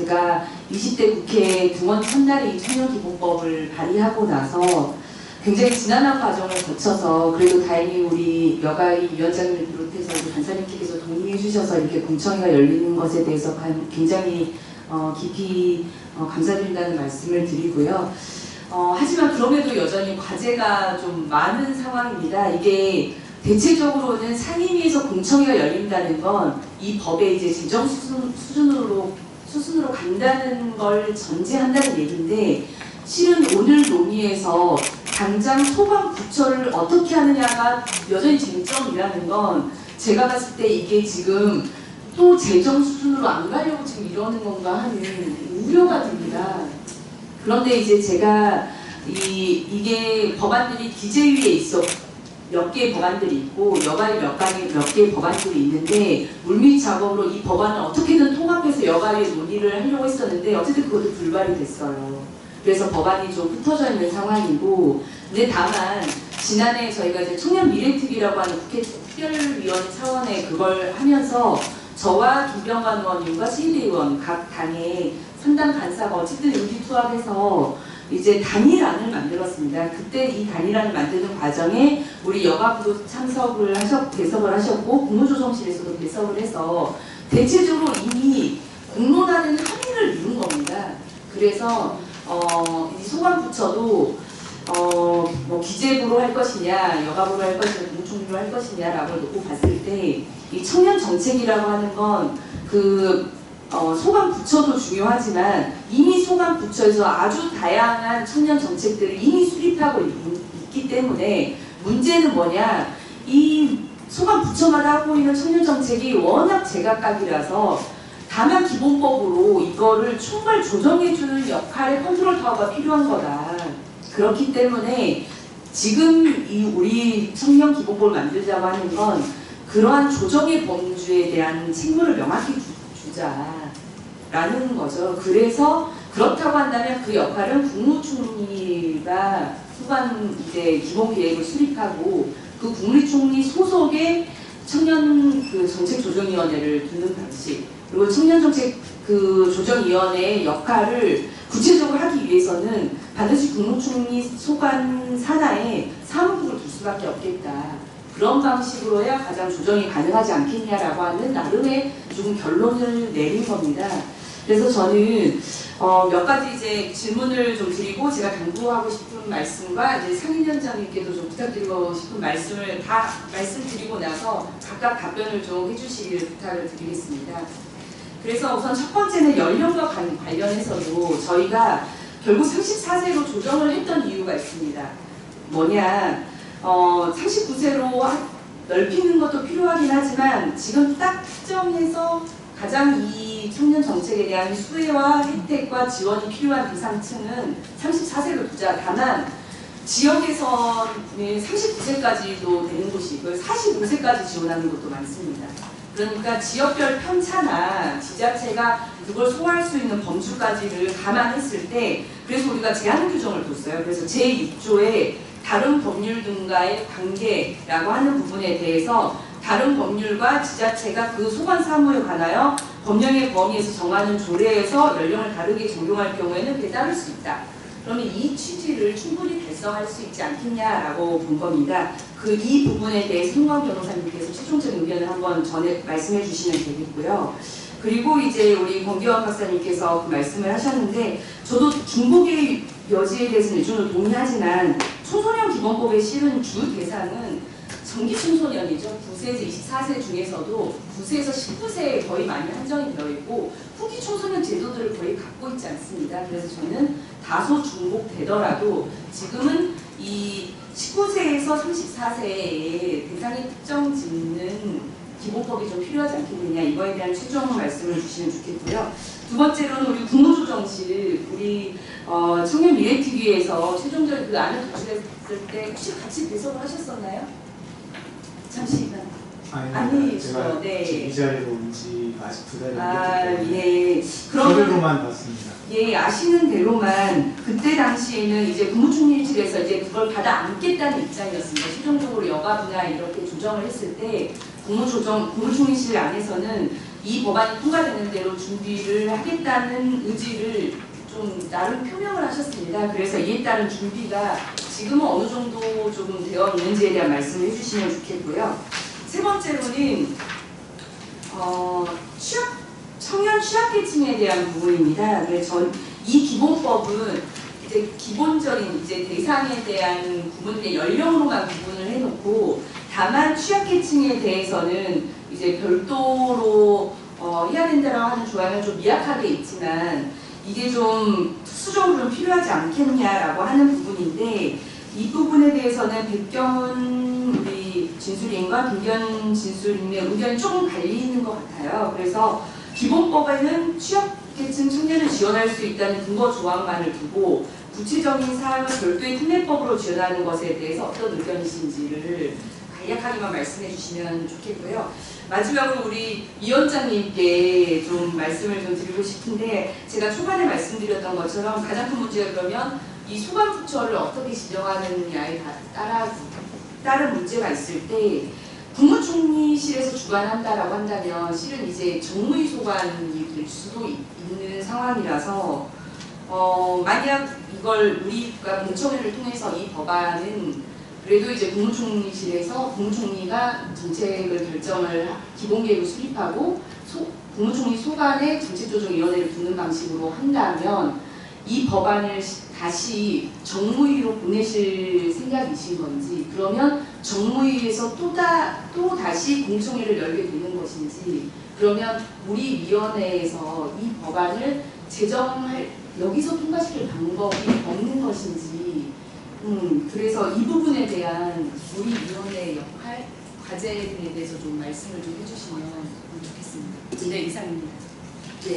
제가 20대 국회 등원 첫날에 이 청년기본법을 발의하고 나서 굉장히 지난한 과정을 거쳐서 그래도 다행히 우리 여가위 위원장님을 비롯해서 우리 간사님께서 동의해 주셔서 이렇게 공청회가 열리는 것에 대해서 굉장히 깊이 감사드린다는 말씀을 드리고요. 하지만 그럼에도 여전히 과제가 좀 많은 상황입니다. 이게 대체적으로는 상임위에서 공청회가 열린다는 건 이 법의 이제 제정 수준으로 간다는 걸 전제한다는 얘기인데, 실은 오늘 논의에서 당장 소방부처를 어떻게 하느냐가 여전히 쟁점이라는 건 제가 봤을 때 이게 지금 또 재정 수준으로 안 가려고 지금 이러는 건가 하는 우려가 듭니다. 그런데 이제 제가 이게 법안들이 기재위에 있어 몇 개의 법안들이 있고 여가위 몇 개의 법안들이 있는데 물밑 작업으로 이 법안을 어떻게든 통합해서 여가위에 논의를 하려고 했었는데 어쨌든 그것도 불발이 됐어요. 그래서 법안이 좀 흩어져 있는 상황이고, 근데 다만 지난해 저희가 이제 청년 미래특위라고 하는 국회 특별위원 차원의 그걸 하면서 저와 김병관 의원님과 최인대 의원 각 당의 3당 간사가 어쨌든 의기투합해서 이제 단일안을 만들었습니다. 그때 이 단일안을 만드는 과정에 우리 여가부도 배석을 하셨고 국무조정실에서도 배석을 해서 대체적으로 이미 공론화된 합의를 이룬 겁니다. 그래서 이 소방부처도 뭐 기재부로 할 것이냐, 여가부로 할 것이냐, 국무총리로 할 것이냐라고 놓고 봤을 때 이 청년 정책이라고 하는 건 소방부처도 중요하지만 이미 소방부처에서 아주 다양한 청년 정책들을 이미 수립하고 있기 때문에 문제는 뭐냐, 이 소방부처마다 하고 있는 청년 정책이 워낙 제각각이라서 다만 기본법으로 이거를 총괄 조정해주는 역할의 컨트롤 타워가 필요한 거다. 그렇기 때문에 지금 우리 청년 기본법을 만들자고 하는 건 그러한 조정의 범주에 대한 책무를 명확히 주자라는 거죠. 그래서 그렇다고 한다면 그 역할은 국무총리가 후반 이제 기본계획을 수립하고 그 국무총리 소속의 청년 정책조정위원회를 두는 방식, 그리고 청년정책 조정위원회의 역할을 구체적으로 하기 위해서는 반드시 국무총리 소관 산하에 사무국을 둘 수밖에 없겠다. 그런 방식으로 해야 가장 조정이 가능하지 않겠냐라고 하는 나름의 좀 결론을 내린 겁니다. 그래서 저는 몇 가지 이제 질문을 좀 드리고 제가 당부하고 싶은 말씀과 이제 상임위원장님께도 좀 부탁드리고 싶은 말씀을 다 말씀드리고 나서 각각 답변을 좀 해주시길 부탁을 드리겠습니다. 그래서 우선 첫 번째는 연령과 관련해서도 저희가 결국 34세로 조정을 했던 이유가 있습니다. 뭐냐, 39세로 넓히는 것도 필요하긴 하지만 지금 딱 특정해서 가장 이 청년 정책에 대한 수혜와 혜택과 지원이 필요한 대상층은 34세로 두자. 다만 지역에서는 39세까지도 되는 곳이 있고요. 45세까지 지원하는 곳도 많습니다. 그러니까 지역별 편차나 지자체가 그걸 소화할 수 있는 범주까지를 감안했을 때 그래서 우리가 제한 규정을 뒀어요. 그래서 제6조에 다른 법률 등과의 관계라고 하는 부분에 대해서 다른 법률과 지자체가 그 소관 사무에 관하여 법령의 범위에서 정하는 조례에서 연령을 다르게 적용할 경우에는 그에 따를 수 있다. 그러면 이 취지를 충분히 달성할 수 있지 않겠냐라고 본 겁니다. 이 부분에 대해 송광 변호사님께서 최종적인 의견을 한번 말씀해 주시면 되겠고요. 그리고 이제 우리 권기원 박사님께서 그 말씀을 하셨는데 저도 중복의 여지에 대해서는 일종으로 동의하지만 청소년 기본법의 실은 주 대상은 정기 청소년이죠. 9세에서 24세 중에서도 9세에서 19세에 거의 많이 한정이 되어 있고 후기 청소년 제도들을 거의 갖고 있지 않습니다. 그래서 저는 다소 중복되더라도 지금은 이 19세에서 34세의 대상이 특정 짓는 기본법이 좀 필요하지 않겠느냐, 이거에 대한 최종 말씀을 주시면 좋겠고요. 두 번째로는 우리 국무조정실, 우리 청년 미래TV에서 최종적인 그 안을 도출했을 때 혹시 같이 배석을 하셨었나요? 잠시만. 아니시죠. 네. 이 자리로 온 지 아직 2달이 안 됐기 때문에 예. 서류로만 봤습니다. 예, 아시는 대로만 그때 당시에는 이제 국무총리실에서 이제 그걸 받아 안겠다는 입장이었습니다. 최종적으로 여가부나 이렇게 조정을 했을 때 국무총리실 안에서는 이 법안이 통과되는 대로 준비를 하겠다는 의지를 좀 나름 표명을 하셨습니다. 그래서 이에 따른 준비가 지금은 어느 정도 조금 되어 있는지에 대한 말씀을 해주시면 좋겠고요. 세 번째로는 청년 취약계층에 대한 부분입니다. 그래서 이 기본법은 이제 기본적인 이제 대상에 대한 부분의 연령으로만 구분을 해놓고 다만 취약계층에 대해서는 이제 별도로 해야 된다라고 하는 조항은 좀 미약하게 있지만 이게 좀 특수적으로 좀 필요하지 않겠냐라고 하는 부분인데 이 부분에 대해서는 백경훈 우리 진술인과 김기현 진술인의 의견이 조금 갈리는 것 같아요. 그래서 기본법에는 취약계층 청년을 지원할 수 있다는 근거 조항만을 두고 구체적인 사항을 별도의 특례법으로 지원하는 것에 대해서 어떤 의견이신지를 간략하게만 말씀해 주시면 좋겠고요. 마지막으로 우리 위원장님께 좀 말씀을 좀 드리고 싶은데 제가 초반에 말씀드렸던 것처럼 가장 큰 문제가 그러면 이 소관부처를 어떻게 지정하느냐에 따른 문제가 있을 때 국무총리실에서 주관한다라고 한다면 실은 이제 정무위 소관이 될 수도 있는 상황이라서 만약 이걸 우리가 공청회를 통해서 이 법안은 그래도 이제 국무총리실에서 국무총리가 정책을 결정을 기본계획을 수립하고 국무총리 소관에 정책조정위원회를 두는 방식으로 한다면 이 법안을 다시 정무위로 보내실 생각이신 건지 그러면 정무위에서 또 다시 공청회를 열게 되는 것인지 그러면 우리 위원회에서 이 법안을 여기서 통과시킬 방법이 없는 것인지 그래서 이 부분에 대한 우리 위원회의 역할, 과제 등에 대해서 좀 말씀을 좀 해주시면 좋겠습니다. 네, 이상입니다. 네.